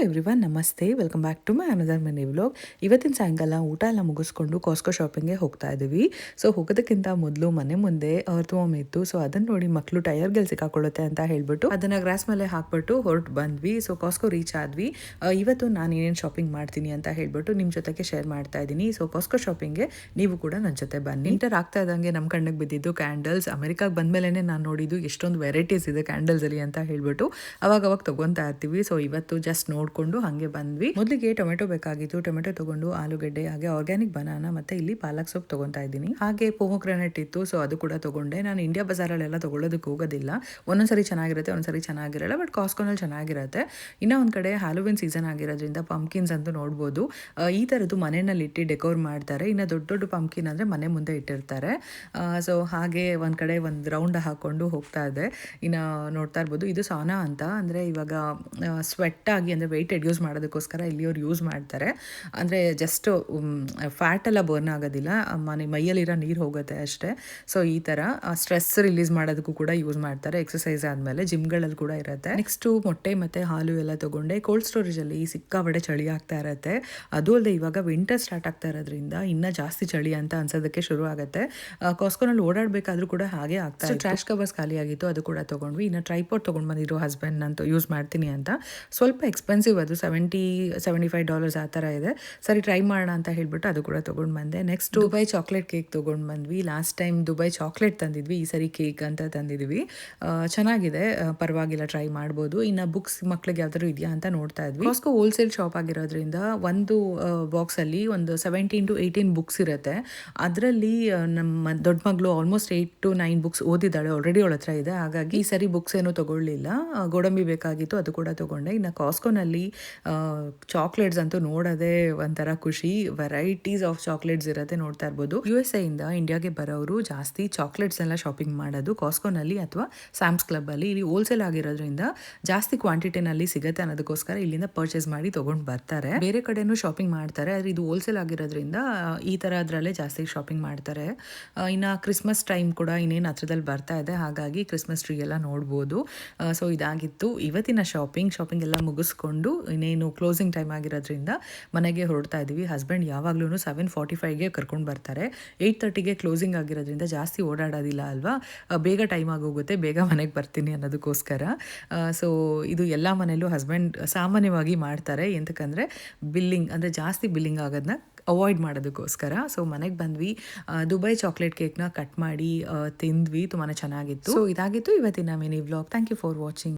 Everyone, ನಮಸ್ತೆ. Welcome back to my another mini vlog. ಇವತ್ತಿನ ಸಾಯಂಕಾಲ ಊಟ ಎಲ್ಲ ಮುಗಿಸ್ಕೊಂಡು ಕಾಸ್ಕೋ ಶಾಪಿಂಗ್ಗೆ ಹೋಗ್ತಾ ಇದ್ದೀವಿ. ಸೊ ಹೋಗೋದಕ್ಕಿಂತ ಮೊದಲು ಮನೆ ಮುಂದೆ ಅರ್ಥವಾಮ್ ಇತ್ತು. ಸೊ ಅದನ್ನ ನೋಡಿ ಮಕ್ಕಳು ಟೈರ್ಗೆಲ್ಲಿ ಸಿಕ್ಕಾಕೊಳ್ಳುತ್ತೆ ಅಂತ ಹೇಳ್ಬಿಟ್ಟು ಅದನ್ನ ಗ್ರಾಸ್ ಮೇಲೆ ಹಾಕ್ಬಿಟ್ಟು ಹೊರಟು ಬಂದ್ವಿ. ಸೊ ಕಾಸ್ಕೋ ರೀಚ್ ಆದ್ವಿ. ಇವತ್ತು ನಾನು ಏನೇನು ಶಾಪಿಂಗ್ ಮಾಡ್ತೀನಿ ಅಂತ ಹೇಳ್ಬಿಟ್ಟು ನಿಮ್ಮ ಜೊತೆಗೆ ಶೇರ್ ಮಾಡ್ತಾ ಇದ್ದೀನಿ. ಸೊ ಕಾಸ್ಕೋ ಶಾಪಿಂಗ್ಗೆ ನೀವು ಕೂಡ ನನ್ನ ಜೊತೆ ಬನ್ನಿ. ಇಂಟರ್ ಆಗ್ತಾ ಇದ್ದಂಗೆ ನಮ್ಮ ಕಣ್ಣಿಗೆ ಬಿದ್ದಿದ್ದು ಕ್ಯಾಂಡಲ್ಸ್. ಅಮೆರಿಕಾಗೆ ಬಂದ್ಮೇಲೆ ನಾನು ನೋಡಿದ್ದು ಎಷ್ಟೊಂದು ವೆರೈಟೀಸ್ ಇದೆ ಕ್ಯಾಂಡಲ್ಸ್ ಅಲ್ಲಿ ಅಂತ ಹೇಳ್ಬಿಟ್ಟು ಅವಾಗ ತಗೊಂತಾ ಇರ್ತೀವಿ. ಸೊ ಇವತ್ತು ಜಸ್ಟ್ ನೋಡ್ಕೊಂಡು ಹಾಗೆ ಬಂದ್ವಿ. ಮೊದಲಿಗೆ ಟೊಮೆಟೊ ಬೇಕಾಗಿತ್ತು. ಟೊಮೆಟೊ ತಗೊಂಡು ಆಲೂಗಡ್ಡೆ ಹಾಗೆ ಆರ್ಗ್ಯಾನಿಕ್ ಬನಾನಾ ಮತ್ತೆ ಇಲ್ಲಿ ಪಾಲಕ್ ಸೊಪ್ಪು ತಗೊಂತಾ ಇದ್ದೀನಿ. ಹಾಗೆ ಪೊಮೊಗ್ರಾನೇಟ್ ಇತ್ತು. ಸೊ ಅದು ಕೂಡ ತಗೊಂಡೆ. ನಾನು ಇಂಡಿಯಾ ಬಜಾರಲ್ಲೆಲ್ಲ ತಗೊಳ್ಳೋದಕ್ಕೆ ಹೋಗೋದಿಲ್ಲ. ಒಂದೊಂದ್ಸರಿ ಚೆನ್ನಾಗಿರುತ್ತೆ, ಒಂದ್ಸರಿ ಚೆನ್ನಾಗಿರಲ್ಲ. ಬಟ್ ಕಾಸ್ಕೋನಲ್ಲಿ ಚೆನ್ನಾಗಿರುತ್ತೆ. ಇನ್ನೂ ಒಂದು ಕಡೆ ಹ್ಯಾಲೋವಿನ್ ಸೀಸನ್ ಆಗಿರೋದ್ರಿಂದ ಪಂಪ್ಕಿನ್ಸ್ ಅಂತೂ ನೋಡ್ಬೋದು. ಈ ಥರದ್ದು ಮನೆಯಲ್ಲಿ ಇಟ್ಟು ಡೆಕೋರ್ ಮಾಡ್ತಾರೆ. ಇನ್ನು ದೊಡ್ಡ ದೊಡ್ಡ ಪಂಪ್ಕಿನ್ ಅಂದರೆ ಮನೆ ಮುಂದೆ ಇಟ್ಟಿರ್ತಾರೆ. ಸೊ ಹಾಗೆ ಒಂದು ಕಡೆ ಒಂದು ರೌಂಡ್ ಹಾಕೊಂಡು ಹೋಗ್ತಾ ಇದೆ. ಇನ್ನು ನೋಡ್ತಾ ಇರ್ಬೋದು, ಇದು ಸಾನಾ ಅಂತ. ಅಂದರೆ ಇವಾಗ ಸ್ವೆಟ್ ಆಗಿ ಅಂದರೆ ವೆಯ್ಟ್ ರೆಡ್ಯೂಸ್ ಮಾಡೋದಕ್ಕೋಸ್ಕರ ಇಲ್ಲಿಯವ್ರು ಯೂಸ್ ಮಾಡ್ತಾರೆ. ಅಂದರೆ ಜಸ್ಟ್ ಫ್ಯಾಟ್ ಎಲ್ಲ ಬರ್ನ್ ಆಗೋದಿಲ್ಲ, ಮೈಯಲ್ಲಿರೋ ನೀರು ಹೋಗುತ್ತೆ ಅಷ್ಟೇ. ಸೊ ಈ ಥರ ಸ್ಟ್ರೆಸ್ ರಿಲೀಸ್ ಮಾಡೋದಕ್ಕೂ ಕೂಡ ಯೂಸ್ ಮಾಡ್ತಾರೆ ಎಕ್ಸಸೈಸ್ ಆದಮೇಲೆ. ಜಿಮ್ಗಳಲ್ಲಿ ಕೂಡ ಇರುತ್ತೆ. ನೆಕ್ಸ್ಟು ಮೊಟ್ಟೆ ಮತ್ತು ಹಾಲು ಎಲ್ಲ ತೊಗೊಂಡೆ. ಕೋಲ್ಡ್ ಸ್ಟೋರೇಜಲ್ಲಿ ಸಿಕ್ಕಾಪಟ್ಟೆ ಚಳಿ ಆಗ್ತಾ ಇರುತ್ತೆ. ಅದು ಅಲ್ಲದೆ ಇವಾಗ ವಿಂಟರ್ ಸ್ಟಾರ್ಟ್ ಆಗ್ತಾ ಇರೋದ್ರಿಂದ ಇನ್ನೂ ಜಾಸ್ತಿ ಚಳಿ ಅಂತ ಅನ್ಸೋದಕ್ಕೆ ಶುರು ಆಗುತ್ತೆ. ಕಾಸ್ಕೋನಲ್ಲಿ ಓಡಾಡಬೇಕಾದ್ರೂ ಕೂಡ ಹಾಗೆ ಆಗ್ತಾ ಇತ್ತು. ಟ್ರಾಶ್ ಕವರ್ಸ್ ಖಾಲಿ ಆಗಿತ್ತು, ಅದು ಕೂಡ ತೊಗೊಂಡ್ವಿ. ಇನ್ನು ಟ್ರೈಪಾಡ್ ತೊಗೊಂಡು ಬಂದಿದ್ರು ಹಸ್ಬೆಂಡ್ ಅಂತೂ ಯೂಸ್ ಮಾಡ್ತೀನಿ ಅಂತ. ಸ್ವಲ್ಪ ಎಕ್ಸ್ಪೆನ್ಸಿವ್ ಅದು, $75 ಆ ಥರ ಇದೆ. ಸರಿ ಟ್ರೈ ಮಾಡೋಣ ಅಂತ ಹೇಳ್ಬಿಟ್ಟು ಅದು ಕೂಡ ತೊಗೊಂಡು ಬಂದೆ. ನೆಕ್ಸ್ಟ್ ದುಬೈ ಚಾಕ್ಲೇಟ್ ಕೇಕ್ ತೊಗೊಂಡು ಬಂದ್ವಿ. ಲಾಸ್ಟ್ ಟೈಮ್ ದುಬೈ ಚಾಕ್ಲೇಟ್ ತಂದಿದ್ವಿ, ಈ ಸರಿ ಕೇಕ್ ಅಂತ ತಂದಿದ್ವಿ. ಚೆನ್ನಾಗಿದೆ, ಪರವಾಗಿಲ್ಲ, ಟ್ರೈ ಮಾಡ್ಬೋದು. ಇನ್ನು ಬುಕ್ಸ್ ಮಕ್ಳಿಗೆ ಯಾವ್ದಾದ್ರು ಇದೆಯಾ ಅಂತ ನೋಡ್ತಾ ಇದ್ವಿ. ಕಾಸ್ಕೋ ಹೋಲ್ಸೇಲ್ ಶಾಪ್ ಆಗಿರೋದ್ರಿಂದ ಒಂದು ಬಾಕ್ಸಲ್ಲಿ ಒಂದು 17 to 18 ಬುಕ್ಸ್ ಇರುತ್ತೆ. ಅದರಲ್ಲಿ ನಮ್ಮ ದೊಡ್ಡ ಮಗಳು ಆಲ್ಮೋಸ್ಟ್ 8 to 9 ಬುಕ್ಸ್ ಓದಿದ್ದಾಳೆ ಆಲ್ರೆಡಿ, ಅವಳ ಹತ್ರ ಇದೆ. ಹಾಗಾಗಿ ಈ ಸರಿ ಬುಕ್ಸ್ ಏನೂ ತೊಗೊಳ್ಳಿಲ್ಲ. ಗೋಡಂಬಿ ಬೇಕಾಗಿತ್ತು, ಅದು ಕೂಡ ತೊಗೊಂಡೆ. ಇನ್ನು ಕಾಸ್ಕೋನಲ್ಲಿ ಚಾಕ್ಲೇಟ್ಸ್ ಅಂತೂ ನೋಡೋದೇ ಒಂಥರ ಖುಷಿ. ವೆರೈಟೀಸ್ ಆಫ್ ಚಾಕ್ಲೇಟ್ಸ್ ಇರುತ್ತೆ, ನೋಡ್ತಾ ಇರ್ಬೋದು. USA ಇಂದ ಇಂಡಿಯಾಗೆ ಬರೋರು ಜಾಸ್ತಿ ಚಾಕ್ಲೇಟ್ಸ್ ಎಲ್ಲ ಶಾಪಿಂಗ್ ಮಾಡೋದು ಕಾಸ್ಕೋನಲ್ಲಿ ಅಥವಾ ಸ್ಯಾಮ್ಸ್ ಕ್ಲಬ್ಬಲ್ಲಿ. ಇಲ್ಲಿ ಹೋಲ್ಸೇಲ್ ಆಗಿರೋದ್ರಿಂದ ಜಾಸ್ತಿ ಕ್ವಾಂಟಿಟಿನಲ್ಲಿ ಸಿಗುತ್ತೆ ಅನ್ನೋದಕ್ಕೋಸ್ಕರ ಇಲ್ಲಿಂದ ಪರ್ಚೇಸ್ ಮಾಡಿ ತೊಗೊಂಡು ಬರ್ತಾರೆ. ಬೇರೆ ಕಡೆನೂ ಶಾಪಿಂಗ್ ಮಾಡ್ತಾರೆ, ಆದರೆ ಇದು ಹೋಲ್ಸೇಲ್ ಆಗಿರೋದ್ರಿಂದ ಈ ಥರ ಅದರಲ್ಲೇ ಜಾಸ್ತಿ ಶಾಪಿಂಗ್ ಮಾಡ್ತಾರೆ. ಇನ್ನು ಕ್ರಿಸ್ಮಸ್ ಟೈಮ್ ಕೂಡ ಇನ್ನೇನು ಹತ್ರದಲ್ಲಿ ಬರ್ತಾ ಇದೆ, ಹಾಗಾಗಿ ಕ್ರಿಸ್ಮಸ್ ಟ್ರೀ ಎಲ್ಲ ನೋಡ್ಬೋದು. ಸೊ ಇದಾಗಿತ್ತು ಇವತ್ತಿನ ಶಾಪಿಂಗ್ ಎಲ್ಲ ಮುಗಿಸ್ಕೊಂಡು ಇನ್ನೇನು ಕ್ಲೋಸಿಂಗ್ ಟೈಮ್ ಆಗಿರೋದ್ರಿಂದ ಮನೆಗೆ ಹೊರಡ್ತಾ ಇದ್ದೀವಿ. ಹಸ್ಬೆಂಡ್ ಯಾವಾಗ್ಲೂ 7:45ಗೆ ಕರ್ಕೊಂಡು ಬರ್ತಾರೆ. 8:30ಗೆ ಕ್ಲೋಸಿಂಗ್ ಆಗಿರೋದ್ರಿಂದ ಜಾಸ್ತಿ ಓಡಾಡೋದಿಲ್ಲ ಅಲ್ವಾ, ಬೇಗ ಟೈಮ್ ಆಗೋಗುತ್ತೆ, ಬೇಗ ಮನೆಗೆ ಬರ್ತೀನಿ ಅನ್ನೋದಕ್ಕೋಸ್ಕರ. ಸೊ ಇದು ಎಲ್ಲ ಮನೆಯಲ್ಲೂ ಹಸ್ಬೆಂಡ್ ಸಾಮಾನ್ಯವಾಗಿ ಮಾಡ್ತಾರೆ. ಎಂತಕ್ಕಂದರೆ ಬಿಲ್ಲಿಂಗ್ ಅಂದರೆ ಜಾಸ್ತಿ ಬಿಲ್ಲಿಂಗ್ ಆಗೋದನ್ನ ಅವಾಯ್ಡ್ ಮಾಡೋದಕ್ಕೋಸ್ಕರ. ಸೊ ಮನೆಗೆ ಬಂದ್ವಿ. ದುಬೈ ಚಾಕ್ಲೇಟ್ ಕೇಕ್ನ ಕಟ್ ಮಾಡಿ ತಿಂದ್ವಿ, ತುಂಬಾ ಚೆನ್ನಾಗಿತ್ತು. ಸೊ ಇದಾಗಿತ್ತು ಇವತ್ತಿನ mini vlog. Thank you for watching.